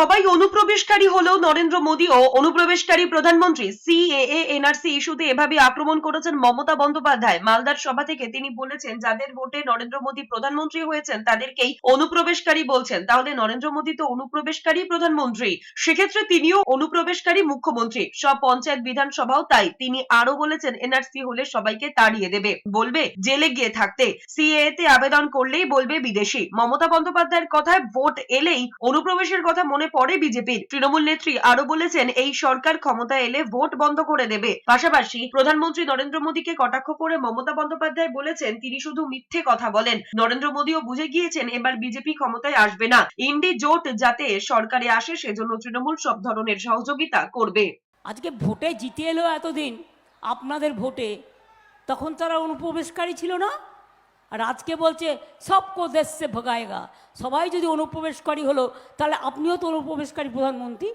সবাই অনুপ্রবেশকারী হলেও নরেন্দ্র মোদীও অনুপ্রবেশকারী প্রধানমন্ত্রী। সিএএ এনআরসি ইস্যুতে এভাবে আক্রমণ করেছেন মমতা বন্দ্যোপাধ্যায়। মালদার সভা থেকে তিনি বলেছেন, যাদের ভোটে নরেন্দ্র মোদী প্রধানমন্ত্রী হয়েছেন তাদেরকেই অনুপ্রবেশকারী বলছেন। তাহলে নরেন্দ্র মোদী তো অনুপ্রবেশকারী প্রধানমন্ত্রী, সেক্ষেত্রে তিনিও অনুপ্রবেশকারী মুখ্যমন্ত্রী। সব পঞ্চায়েত বিধানসভাও তাই। তিনি আরো বলেছেন, এনআরসি হলে সবাইকে তাড়িয়ে দেবে, বলবে জেলে গিয়ে থাকতে। সিএএ তে আবেদন করলেই বলবে বিদেশি। মমতা বন্দ্যোপাধ্যায়ের কথায় ভোট এলেই অনুপ্রবেশের কথা মনে পড়ে বিজেপির। তৃণমূল নেত্রী আরো বলেছেন, এই সরকার ক্ষমতায় এলে ভোট বন্ধ করে দেবে। পাশাপাশি প্রধানমন্ত্রী নরেন্দ্র মোদীকে কটাক্ষ করে মমতা বন্দ্যোপাধ্যায় বলেছেন, তিনি শুধু মিথ্যে কথা বলেন। নরেন্দ্র মোদীও বুঝে গিয়েছেন এবার বিজেপি ক্ষমতায় আসবে না। ইন্ডি জোট যাতে সরকারে আসে সেজন্য তৃণমূল সব ধরনের সহযোগিতা করবে। আজকে ভোটে জিতে এলো এতদিন আপনাদের ভোটে, তখন তারা অনুপ্রবেশকারী ছিল না? আর আজকে বলছে সবকো দেশ সে ভগায়েগা। সবাই যদি অনুপ্রবেশকারী হলো, তাহলে আপনিও তো অনুপ্রবেশকারী প্রধানমন্ত্রী।